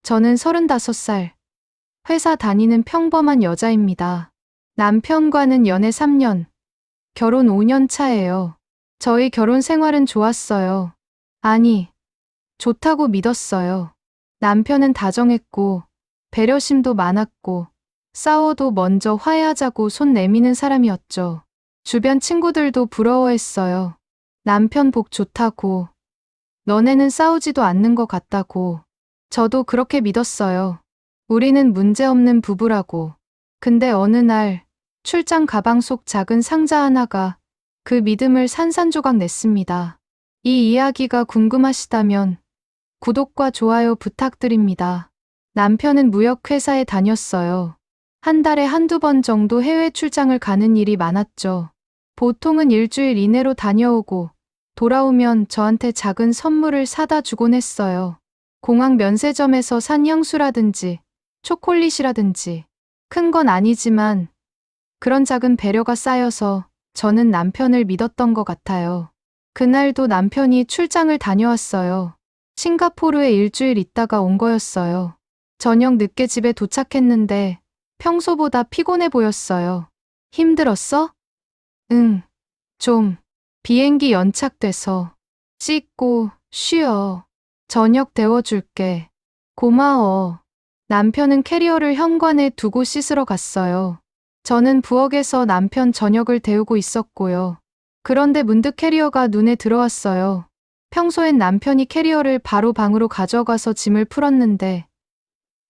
저는 35살, 회사 다니는 평범한 여자입니다. 남편과는 연애 3년, 결혼 5년 차예요. 저희 결혼 생활은 좋았어요. 아니, 좋다고 믿었어요. 남편은 다정했고, 배려심도 많았고, 싸워도 먼저 화해하자고 손 내미는 사람이었죠. 주변 친구들도 부러워했어요. 남편 복 좋다고, 너네는 싸우지도 않는 것 같다고. 저도 그렇게 믿었어요. 우리는 문제없는 부부라고. 근데 어느 날 출장 가방 속 작은 상자 하나가 그 믿음을 산산조각 냈습니다. 이 이야기가 궁금하시다면 구독과 좋아요 부탁드립니다. 남편은 무역회사에 다녔어요. 한 달에 한두 번 정도 해외 출장을 가는 일이 많았죠. 보통은 일주일 이내로 다녀오고 돌아오면 저한테 작은 선물을 사다 주곤 했어요. 공항 면세점에서 산 향수라든지 초콜릿이라든지 큰 건 아니지만 그런 작은 배려가 쌓여서 저는 남편을 믿었던 것 같아요. 그날도 남편이 출장을 다녀왔어요. 싱가포르에 일주일 있다가 온 거였어요. 저녁 늦게 집에 도착했는데 평소보다 피곤해 보였어요. 힘들었어? 응, 좀. 비행기 연착돼서. 씻고 쉬어. 저녁 데워줄게. 고마워. 남편은 캐리어를 현관에 두고 씻으러 갔어요. 저는 부엌에서 남편 저녁을 데우고 있었고요. 그런데 문득 캐리어가 눈에 들어왔어요. 평소엔 남편이 캐리어를 바로 방으로 가져가서 짐을 풀었는데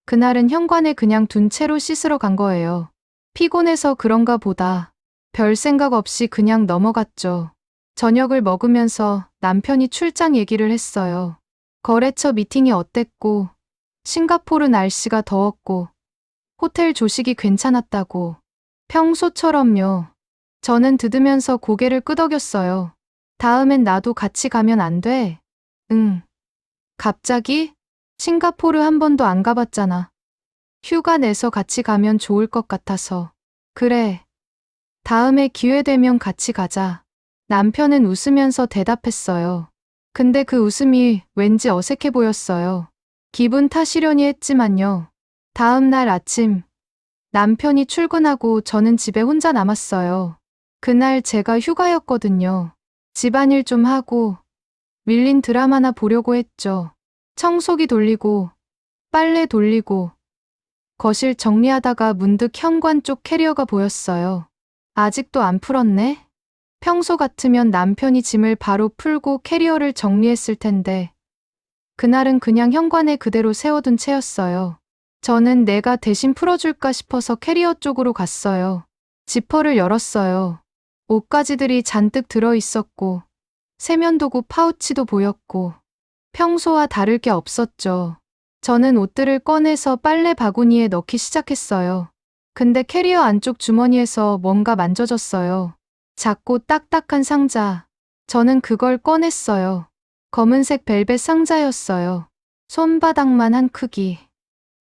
그날은 현관에 그냥 둔 채로 씻으러 간 거예요. 피곤해서 그런가 보다. 별 생각 없이 그냥 넘어갔죠. 저녁을 먹으면서 남편이 출장 얘기를 했어요. 거래처 미팅이 어땠고, 싱가포르 날씨가 더웠고, 호텔 조식이 괜찮았다고. 평소처럼요. 저는 들으면서 고개를 끄덕였어요. 다음엔 나도 같이 가면 안 돼? 응. 갑자기? 싱가포르 한 번도 안 가봤잖아. 휴가 내서 같이 가면 좋을 것 같아서. 그래. 다음에 기회 되면 같이 가자. 남편은 웃으면서 대답했어요. 근데 그 웃음이 왠지 어색해 보였어요. 기분 탓이려니 했지만요. 다음 날 아침, 남편이 출근하고 저는 집에 혼자 남았어요. 그날 제가 휴가였거든요. 집안일 좀 하고, 밀린 드라마나 보려고 했죠. 청소기 돌리고, 빨래 돌리고, 거실 정리하다가 문득 현관 쪽 캐리어가 보였어요. 아직도 안 풀었네? 평소 같으면 남편이 짐을 바로 풀고 캐리어를 정리했을 텐데, 그날은 그냥 현관에 그대로 세워둔 채였어요. 저는 내가 대신 풀어줄까 싶어서 캐리어 쪽으로 갔어요. 지퍼를 열었어요. 옷가지들이 잔뜩 들어있었고, 세면도구 파우치도 보였고, 평소와 다를 게 없었죠. 저는 옷들을 꺼내서 빨래 바구니에 넣기 시작했어요. 근데 캐리어 안쪽 주머니에서 뭔가 만져졌어요. 작고 딱딱한 상자. 저는 그걸 꺼냈어요. 검은색 벨벳 상자였어요. 손바닥만 한 크기.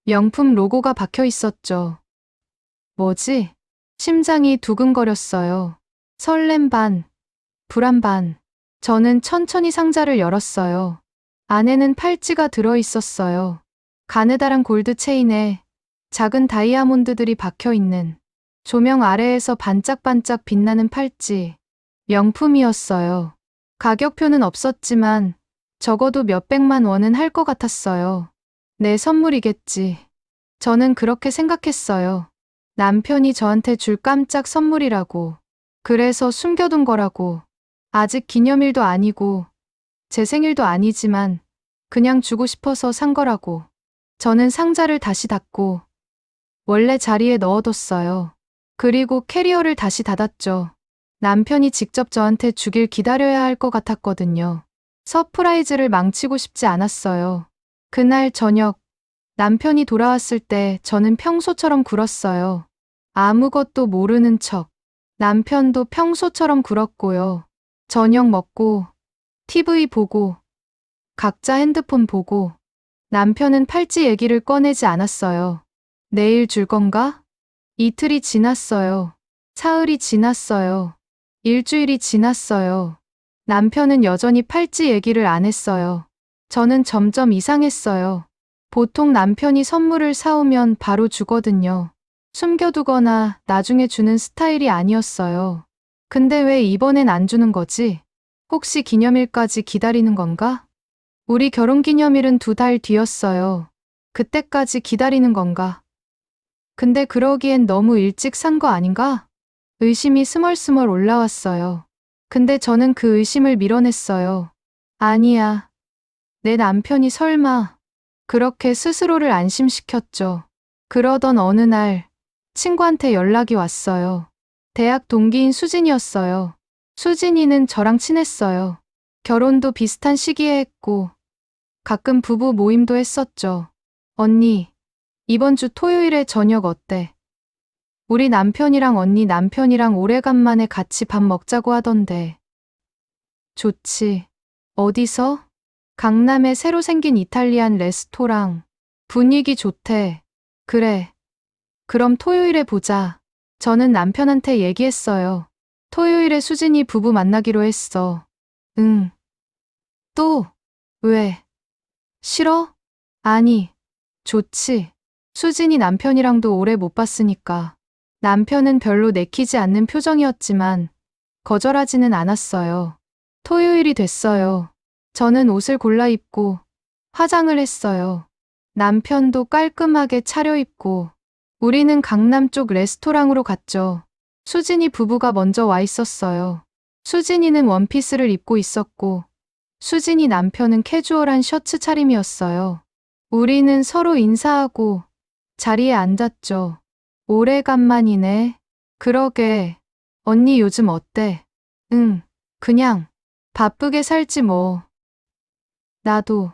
명품 로고가 박혀 있었죠. 뭐지? 심장이 두근거렸어요. 설렘 반, 불안 반. 저는 천천히 상자를 열었어요. 안에는 팔찌가 들어 있었어요. 가느다란 골드 체인에 작은 다이아몬드들이 박혀 있는 조명 아래에서 반짝반짝 빛나는 팔찌. 명품이었어요. 가격표는 없었지만 적어도 몇백만 원은 할 것 같았어요. 내 선물이겠지. 저는 그렇게 생각했어요. 남편이 저한테 줄 깜짝 선물이라고. 그래서 숨겨둔 거라고. 아직 기념일도 아니고 제 생일도 아니지만 그냥 주고 싶어서 산 거라고. 저는 상자를 다시 닫고 원래 자리에 넣어뒀어요. 그리고 캐리어를 다시 닫았죠. 남편이 직접 저한테 주길 기다려야 할 것 같았거든요. 서프라이즈를 망치고 싶지 않았어요. 그날 저녁, 남편이 돌아왔을 때 저는 평소처럼 굴었어요. 아무것도 모르는 척. 남편도 평소처럼 굴었고요. 저녁 먹고, TV 보고, 각자 핸드폰 보고, 남편은 팔찌 얘기를 꺼내지 않았어요. 내일 줄 건가? 이틀이 지났어요. 사흘이 지났어요. 일주일이 지났어요. 남편은 여전히 팔찌 얘기를 안 했어요. 저는 점점 이상했어요. 보통 남편이 선물을 사오면 바로 주거든요. 숨겨두거나 나중에 주는 스타일이 아니었어요. 근데 왜 이번엔 안 주는 거지? 혹시 기념일까지 기다리는 건가? 우리 결혼기념일은 2달 뒤였어요. 그때까지 기다리는 건가? 근데 그러기엔 너무 일찍 산 거 아닌가? 의심이 스멀스멀 올라왔어요. 근데 저는 그 의심을 밀어냈어요. 아니야. 내 남편이 설마. 그렇게 스스로를 안심시켰죠. 그러던 어느 날 친구한테 연락이 왔어요. 대학 동기인 수진이었어요. 수진이는 저랑 친했어요. 결혼도 비슷한 시기에 했고 가끔 부부 모임도 했었죠. 언니, 이번 주 토요일에 저녁 어때? 우리 남편이랑 언니 남편이랑 오래간만에 같이 밥 먹자고 하던데. 좋지. 어디서? 강남에 새로 생긴 이탈리안 레스토랑. 분위기 좋대. 그래. 그럼 토요일에 보자. 저는 남편한테 얘기했어요. 토요일에 수진이 부부 만나기로 했어. 응. 또? 왜? 싫어? 아니. 좋지. 수진이 남편이랑도 오래 못 봤으니까. 남편은 별로 내키지 않는 표정이었지만 거절하지는 않았어요. 토요일이 됐어요. 저는 옷을 골라 입고 화장을 했어요. 남편도 깔끔하게 차려입고 우리는 강남 쪽 레스토랑으로 갔죠. 수진이 부부가 먼저 와 있었어요. 수진이는 원피스를 입고 있었고 수진이 남편은 캐주얼한 셔츠 차림이었어요. 우리는 서로 인사하고 자리에 앉았죠. 오래간만이네. 그러게. 언니 요즘 어때? 응, 그냥 바쁘게 살지 뭐. 나도.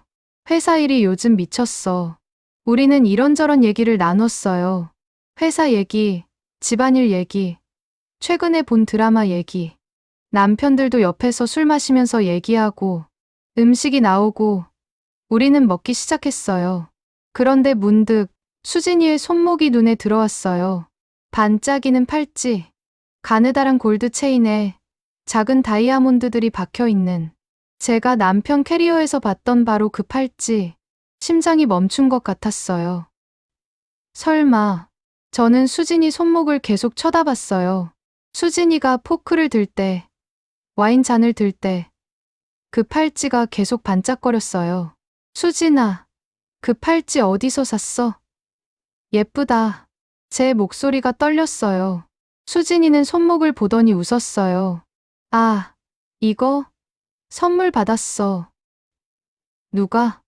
회사 일이 요즘 미쳤어. 우리는 이런저런 얘기를 나눴어요. 회사 얘기, 집안일 얘기, 최근에 본 드라마 얘기. 남편들도 옆에서 술 마시면서 얘기하고 음식이 나오고 우리는 먹기 시작했어요. 그런데 문득 수진이의 손목이 눈에 들어왔어요. 반짝이는 팔찌, 가느다란 골드 체인에 작은 다이아몬드들이 박혀 있는. 제가 남편 캐리어에서 봤던 바로 그 팔찌. 심장이 멈춘 것 같았어요. 설마. 저는 수진이 손목을 계속 쳐다봤어요. 수진이가 포크를 들 때, 와인잔을 들 때, 그 팔찌가 계속 반짝거렸어요. 수진아, 그 팔찌 어디서 샀어? 예쁘다. 제 목소리가 떨렸어요. 수진이는 손목을 보더니 웃었어요. 아, 이거? 선물 받았어. 누가?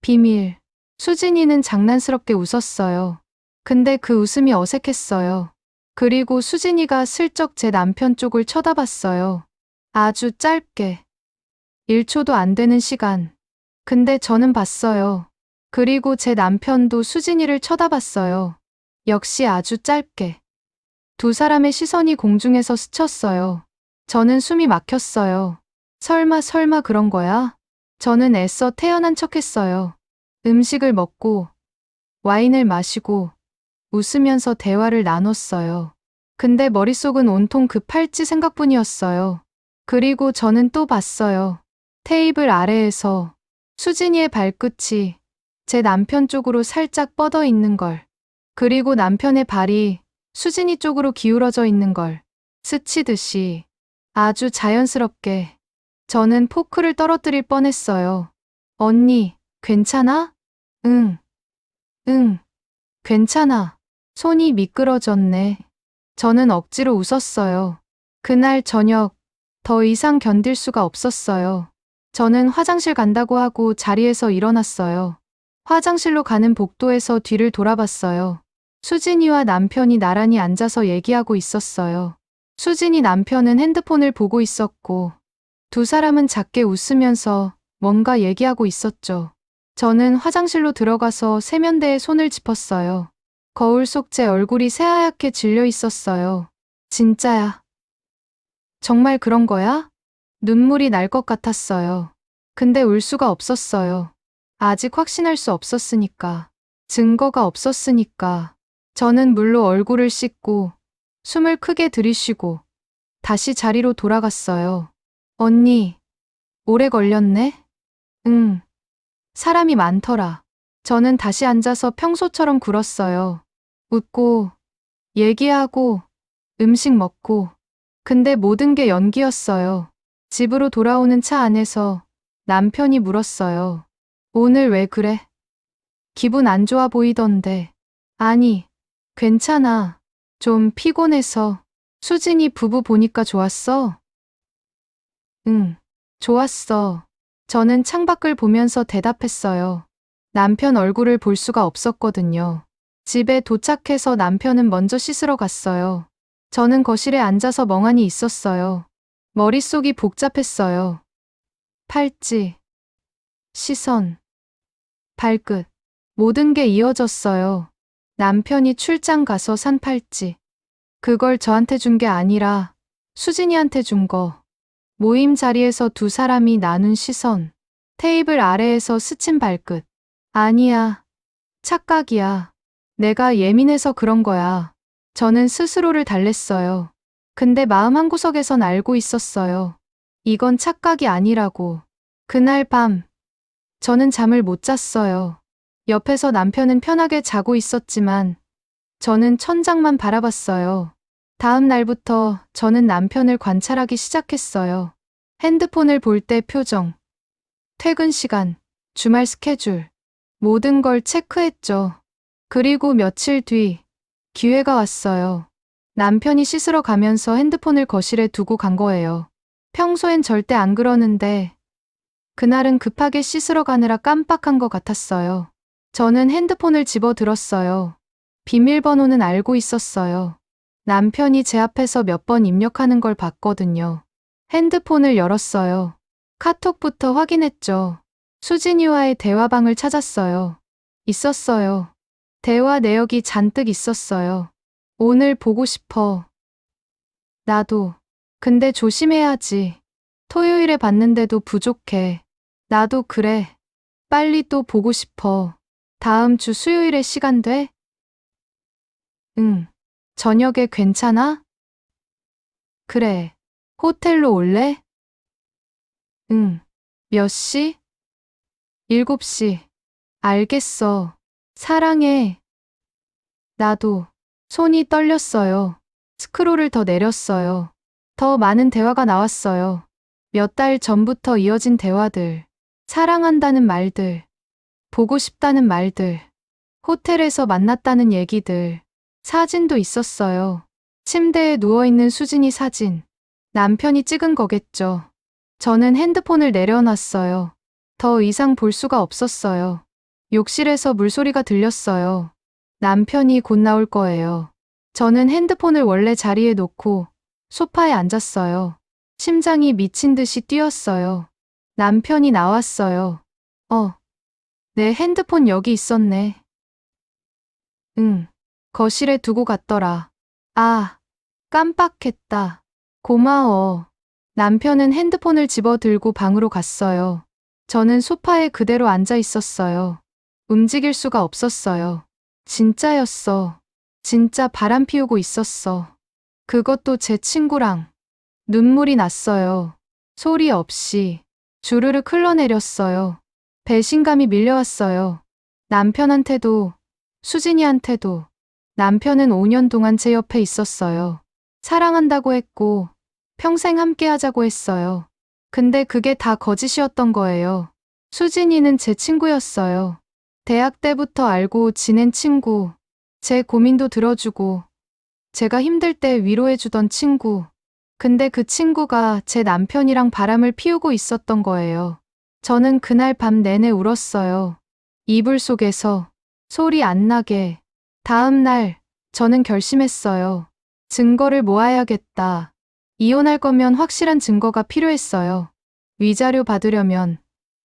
비밀. 수진이는 장난스럽게 웃었어요. 근데 그 웃음이 어색했어요. 그리고 수진이가 슬쩍 제 남편 쪽을 쳐다봤어요. 아주 짧게. 1초도 안 되는 시간. 근데 저는 봤어요. 그리고 제 남편도 수진이를 쳐다봤어요. 역시 아주 짧게. 두 사람의 시선이 공중에서 스쳤어요. 저는 숨이 막혔어요. 설마 그런 거야? 저는 애써 태연한 척했어요. 음식을 먹고 와인을 마시고 웃으면서 대화를 나눴어요. 근데 머릿속은 온통 그 팔찌 생각뿐이었어요. 그리고 저는 또 봤어요. 테이블 아래에서 수진이의 발끝이 제 남편 쪽으로 살짝 뻗어 있는 걸. 그리고 남편의 발이 수진이 쪽으로 기울어져 있는 걸 스치듯이 아주 자연스럽게. 저는 포크를 떨어뜨릴 뻔했어요. 언니, 괜찮아? 응, 괜찮아. 손이 미끄러졌네. 저는 억지로 웃었어요. 그날 저녁, 더 이상 견딜 수가 없었어요. 저는 화장실 간다고 하고 자리에서 일어났어요. 화장실로 가는 복도에서 뒤를 돌아봤어요. 수진이와 남편이 나란히 앉아서 얘기하고 있었어요. 수진이 남편은 핸드폰을 보고 있었고, 두 사람은 작게 웃으면서 뭔가 얘기하고 있었죠. 저는 화장실로 들어가서 세면대에 손을 짚었어요. 거울 속 제 얼굴이 새하얗게 질려 있었어요. 진짜야. 정말 그런 거야? 눈물이 날 것 같았어요. 근데 울 수가 없었어요. 아직 확신할 수 없었으니까. 증거가 없었으니까. 저는 물로 얼굴을 씻고 숨을 크게 들이쉬고 다시 자리로 돌아갔어요. 언니, 오래 걸렸네? 응. 사람이 많더라. 저는 다시 앉아서 평소처럼 굴었어요. 웃고, 얘기하고, 음식 먹고. 근데 모든 게 연기였어요. 집으로 돌아오는 차 안에서 남편이 물었어요. 오늘 왜 그래? 기분 안 좋아 보이던데. 아니, 괜찮아. 좀 피곤해서. 수진이 부부 보니까 좋았어? 응, 좋았어. 저는 창밖을 보면서 대답했어요. 남편 얼굴을 볼 수가 없었거든요. 집에 도착해서 남편은 먼저 씻으러 갔어요. 저는 거실에 앉아서 멍하니 있었어요. 머릿속이 복잡했어요. 팔찌, 시선, 발끝, 모든 게 이어졌어요. 남편이 출장 가서 산 팔찌. 그걸 저한테 준 게 아니라 수진이한테 준 거. 모임 자리에서 두 사람이 나눈 시선. 테이블 아래에서 스친 발끝. 아니야. 착각이야. 내가 예민해서 그런 거야. 저는 스스로를 달랬어요. 근데 마음 한구석에선 알고 있었어요. 이건 착각이 아니라고. 그날 밤, 저는 잠을 못 잤어요. 옆에서 남편은 편하게 자고 있었지만, 저는 천장만 바라봤어요. 다음 날부터 저는 남편을 관찰하기 시작했어요. 핸드폰을 볼 때 표정, 퇴근 시간, 주말 스케줄, 모든 걸 체크했죠. 그리고 며칠 뒤, 기회가 왔어요. 남편이 씻으러 가면서 핸드폰을 거실에 두고 간 거예요. 평소엔 절대 안 그러는데, 그날은 급하게 씻으러 가느라 깜빡한 것 같았어요. 저는 핸드폰을 집어 들었어요. 비밀번호는 알고 있었어요. 남편이 제 앞에서 몇 번 입력하는 걸 봤거든요. 핸드폰을 열었어요. 카톡부터 확인했죠. 수진이와의 대화방을 찾았어요. 있었어요. 대화 내역이 잔뜩 있었어요. 오늘 보고 싶어. 나도. 근데 조심해야지. 토요일에 봤는데도 부족해. 나도 그래. 빨리 또 보고 싶어. 다음 주 수요일에 시간 돼? 응. 저녁에 괜찮아? 그래. 호텔로 올래? 응. 몇 시? 7시. 알겠어. 사랑해. 나도. 손이 떨렸어요. 스크롤을 더 내렸어요. 더 많은 대화가 나왔어요. 몇 달 전부터 이어진 대화들. 사랑한다는 말들. 보고 싶다는 말들. 호텔에서 만났다는 얘기들. 사진도 있었어요. 침대에 누워있는 수진이 사진. 남편이 찍은 거겠죠. 저는 핸드폰을 내려놨어요. 더 이상 볼 수가 없었어요. 욕실에서 물소리가 들렸어요. 남편이 곧 나올 거예요. 저는 핸드폰을 원래 자리에 놓고 소파에 앉았어요. 심장이 미친 듯이 뛰었어요. 남편이 나왔어요. 내 핸드폰 여기 있었네. 응, 거실에 두고 갔더라. 아, 깜빡했다. 고마워. 남편은 핸드폰을 집어 들고 방으로 갔어요. 저는 소파에 그대로 앉아 있었어요. 움직일 수가 없었어요. 진짜였어. 진짜 바람 피우고 있었어. 그것도 제 친구랑. 눈물이 났어요. 소리 없이. 주르륵 흘러내렸어요. 배신감이 밀려왔어요. 남편한테도, 수진이한테도. 남편은 5년 동안 제 옆에 있었어요. 사랑한다고 했고, 평생 함께 하자고 했어요. 근데 그게 다 거짓이었던 거예요. 수진이는 제 친구였어요. 대학 때부터 알고 지낸 친구. 제 고민도 들어주고, 제가 힘들 때 위로해주던 친구. 근데 그 친구가 제 남편이랑 바람을 피우고 있었던 거예요. 저는 그날 밤 내내 울었어요. 이불 속에서 소리 안 나게. 다음 날 저는 결심했어요. 증거를 모아야겠다. 이혼할 거면 확실한 증거가 필요했어요. 위자료 받으려면,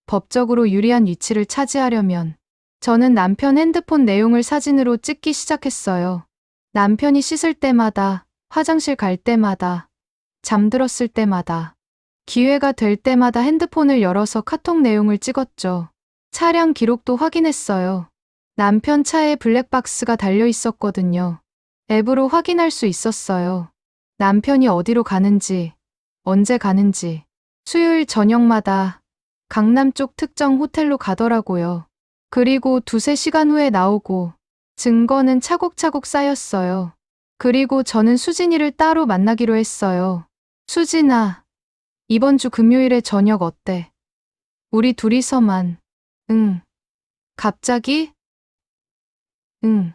법적으로 유리한 위치를 차지하려면. 저는 남편 핸드폰 내용을 사진으로 찍기 시작했어요. 남편이 씻을 때마다, 화장실 갈 때마다, 잠들었을 때마다, 기회가 될 때마다 핸드폰을 열어서 카톡 내용을 찍었죠. 차량 기록도 확인했어요. 남편 차에 블랙박스가 달려 있었거든요. 앱으로 확인할 수 있었어요. 남편이 어디로 가는지, 언제 가는지. 수요일 저녁마다 강남 쪽 특정 호텔로 가더라고요. 그리고 두세 시간 후에 나오고 증거는 차곡차곡 쌓였어요. 그리고 저는 수진이를 따로 만나기로 했어요. 수진아, 이번 주 금요일에 저녁 어때? 우리 둘이서만. 응. 갑자기? 응.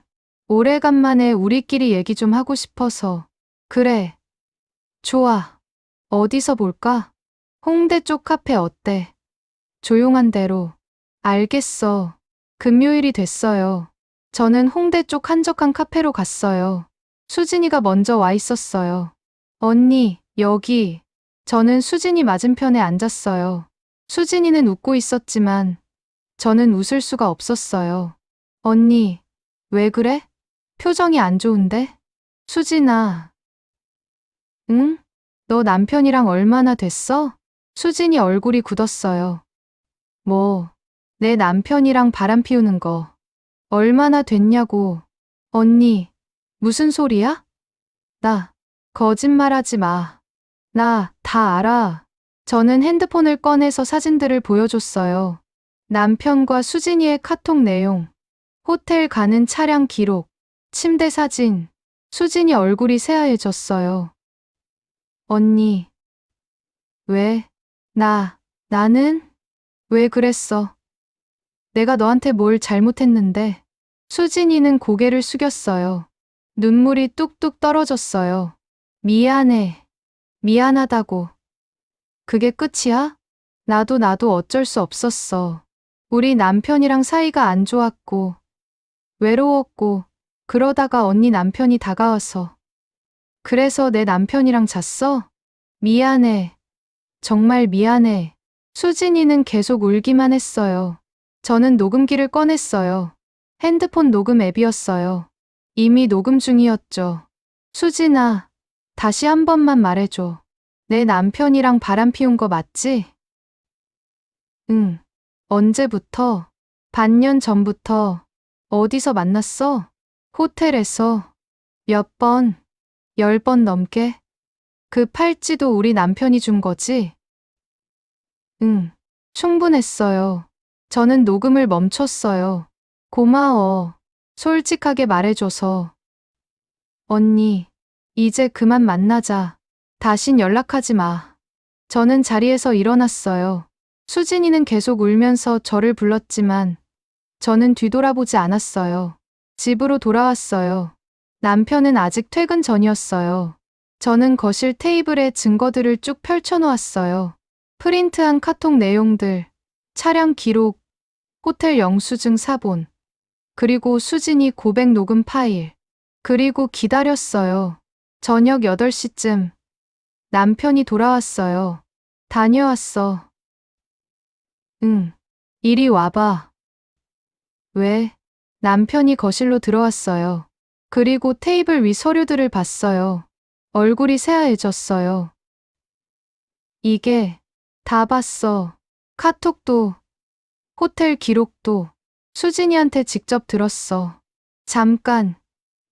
오래간만에 우리끼리 얘기 좀 하고 싶어서. 그래. 좋아. 어디서 볼까? 홍대 쪽 카페 어때? 조용한 데로. 알겠어. 금요일이 됐어요. 저는 홍대 쪽 한적한 카페로 갔어요. 수진이가 먼저 와 있었어요. 언니, 여기. 저는 수진이 맞은편에 앉았어요. 수진이는 웃고 있었지만 저는 웃을 수가 없었어요. 언니, 왜 그래? 표정이 안 좋은데? 수진아. 응? 너 남편이랑 얼마나 됐어? 수진이 얼굴이 굳었어요. 뭐, 내 남편이랑 바람 피우는 거. 얼마나 됐냐고. 언니, 무슨 소리야? 나, 거짓말하지 마. 나 다 알아. 저는 핸드폰을 꺼내서 사진들을 보여줬어요. 남편과 수진이의 카톡 내용, 호텔 가는 차량 기록, 침대 사진. 수진이 얼굴이 새하얘졌어요. 언니, 왜? 나는? 왜 그랬어? 내가 너한테 뭘 잘못했는데? 수진이는 고개를 숙였어요. 눈물이 뚝뚝 떨어졌어요. 미안해. 미안하다고. 그게 끝이야? 나도 어쩔 수 없었어. 우리 남편이랑 사이가 안 좋았고, 외로웠고, 그러다가 언니 남편이 다가와서. 그래서 내 남편이랑 잤어? 미안해. 정말 미안해. 수진이는 계속 울기만 했어요. 저는 녹음기를 꺼냈어요. 핸드폰 녹음 앱이었어요. 이미 녹음 중이었죠. 수진아, 다시 한 번만 말해줘. 내 남편이랑 바람 피운 거 맞지? 응. 언제부터? 반년 전부터. 어디서 만났어? 호텔에서. 몇 번? 10번 넘게? 그 팔찌도 우리 남편이 준 거지? 응. 충분했어요. 저는 녹음을 멈췄어요. 고마워. 솔직하게 말해줘서. 언니, 이제 그만 만나자. 다신 연락하지 마. 저는 자리에서 일어났어요. 수진이는 계속 울면서 저를 불렀지만 저는 뒤돌아보지 않았어요. 집으로 돌아왔어요. 남편은 아직 퇴근 전이었어요. 저는 거실 테이블에 증거들을 쭉 펼쳐놓았어요. 프린트한 카톡 내용들, 차량 기록, 호텔 영수증 사본, 그리고 수진이 고백 녹음 파일. 그리고 기다렸어요. 저녁 8시쯤 남편이 돌아왔어요. 다녀왔어. 응. 이리 와봐. 왜? 남편이 거실로 들어왔어요. 그리고 테이블 위 서류들을 봤어요. 얼굴이 새하얘졌어요. 이게 다 봤어. 카톡도, 호텔 기록도 수진이한테 직접 들었어. 잠깐.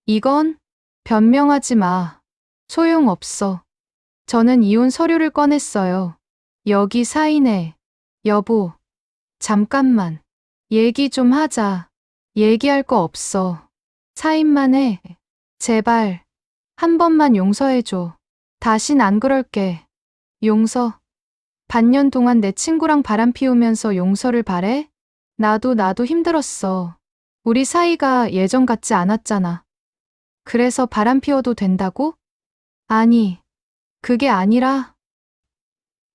이건 변명하지 마. 소용없어. 저는 이혼 서류를 꺼냈어요. 여기 사인해. 여보, 잠깐만. 얘기 좀 하자. 얘기할 거 없어. 사인만 해. 제발. 한 번만 용서해줘. 다신 안 그럴게. 용서. 반년 동안 내 친구랑 바람 피우면서 용서를 바래? 나도 힘들었어. 우리 사이가 예전 같지 않았잖아. 그래서 바람 피워도 된다고? 아니, 그게 아니라.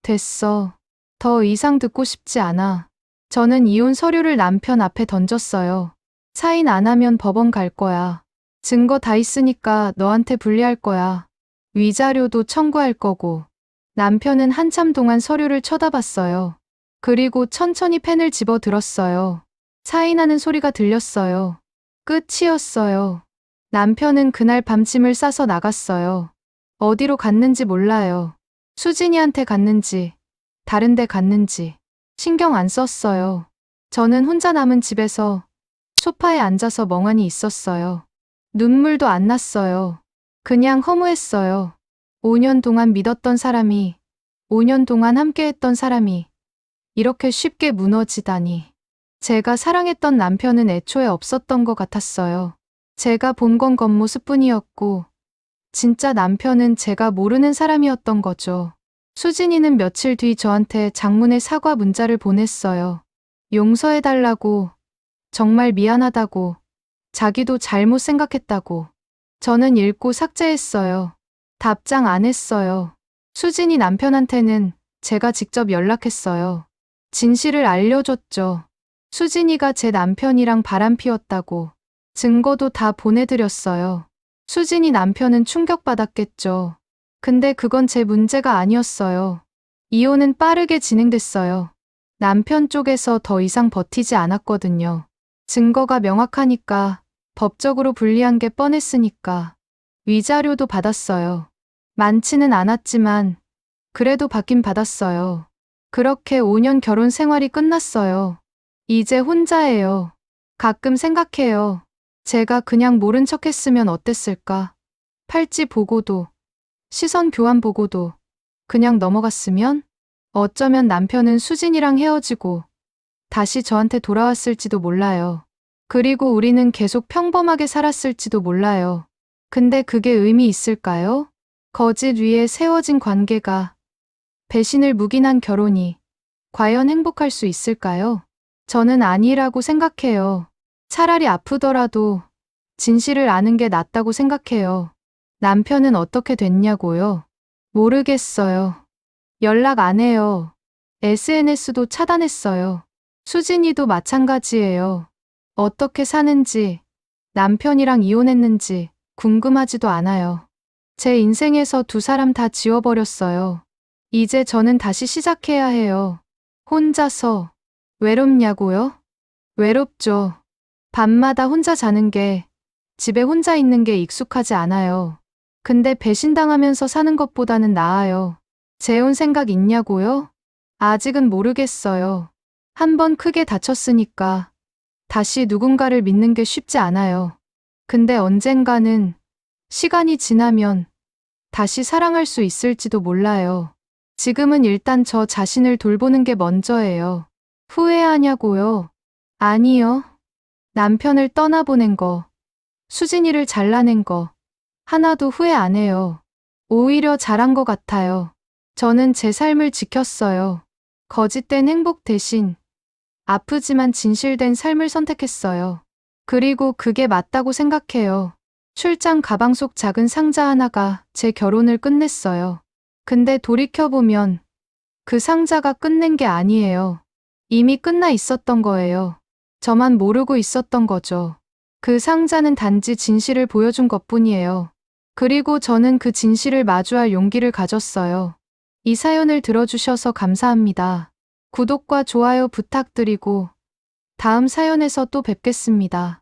됐어. 더 이상 듣고 싶지 않아. 저는 이혼 서류를 남편 앞에 던졌어요. 사인 안 하면 법원 갈 거야. 증거 다 있으니까 너한테 불리할 거야. 위자료도 청구할 거고. 남편은 한참 동안 서류를 쳐다봤어요. 그리고 천천히 펜을 집어 들었어요. 사인하는 소리가 들렸어요. 끝이었어요. 남편은 그날 밤 짐을 싸서 나갔어요. 어디로 갔는지 몰라요. 수진이한테 갔는지, 다른 데 갔는지 신경 안 썼어요. 저는 혼자 남은 집에서 소파에 앉아서 멍하니 있었어요. 눈물도 안 났어요. 그냥 허무했어요. 5년 동안 믿었던 사람이, 5년 동안 함께했던 사람이 이렇게 쉽게 무너지다니. 제가 사랑했던 남편은 애초에 없었던 것 같았어요. 제가 본 건 겉모습뿐이었고, 진짜 남편은 제가 모르는 사람이었던 거죠. 수진이는 며칠 뒤 저한테 장문의 사과 문자를 보냈어요. 용서해달라고, 정말 미안하다고, 자기도 잘못 생각했다고. 저는 읽고 삭제했어요. 답장 안 했어요. 수진이 남편한테는 제가 직접 연락했어요. 진실을 알려줬죠. 수진이가 제 남편이랑 바람 피웠다고. 증거도 다 보내드렸어요. 수진이 남편은 충격받았겠죠. 근데 그건 제 문제가 아니었어요. 이혼은 빠르게 진행됐어요. 남편 쪽에서 더 이상 버티지 않았거든요. 증거가 명확하니까, 법적으로 불리한 게 뻔했으니까. 위자료도 받았어요. 많지는 않았지만, 그래도 받긴 받았어요. 그렇게 5년 결혼 생활이 끝났어요. 이제 혼자예요. 가끔 생각해요. 제가 그냥 모른 척 했으면 어땠을까? 팔찌 보고도, 시선 교환 보고도, 그냥 넘어갔으면? 어쩌면 남편은 수진이랑 헤어지고, 다시 저한테 돌아왔을지도 몰라요. 그리고 우리는 계속 평범하게 살았을지도 몰라요. 근데 그게 의미 있을까요? 거짓 위에 세워진 관계가, 배신을 묵인한 결혼이, 과연 행복할 수 있을까요? 저는 아니라고 생각해요. 차라리 아프더라도 진실을 아는 게 낫다고 생각해요. 남편은 어떻게 됐냐고요? 모르겠어요. 연락 안 해요. SNS도 차단했어요. 수진이도 마찬가지예요. 어떻게 사는지, 남편이랑 이혼했는지 궁금하지도 않아요. 제 인생에서 두 사람 다 지워버렸어요. 이제 저는 다시 시작해야 해요. 혼자서. 외롭냐고요? 외롭죠. 밤마다 혼자 자는 게, 집에 혼자 있는 게 익숙하지 않아요. 근데 배신당하면서 사는 것보다는 나아요. 재혼 생각 있냐고요? 아직은 모르겠어요. 한번 크게 다쳤으니까 다시 누군가를 믿는 게 쉽지 않아요. 근데 언젠가는 시간이 지나면 다시 사랑할 수 있을지도 몰라요. 지금은 일단 저 자신을 돌보는 게 먼저예요. 후회하냐고요? 아니요. 남편을 떠나보낸 거, 수진이를 잘라낸 거, 하나도 후회 안 해요. 오히려 잘한 것 같아요. 저는 제 삶을 지켰어요. 거짓된 행복 대신 아프지만 진실된 삶을 선택했어요. 그리고 그게 맞다고 생각해요. 출장 가방 속 작은 상자 하나가 제 결혼을 끝냈어요. 근데 돌이켜보면 그 상자가 끝낸 게 아니에요. 이미 끝나 있었던 거예요. 저만 모르고 있었던 거죠. 그 상자는 단지 진실을 보여준 것뿐이에요. 그리고 저는 그 진실을 마주할 용기를 가졌어요. 이 사연을 들어주셔서 감사합니다. 구독과 좋아요 부탁드리고 다음 사연에서 또 뵙겠습니다.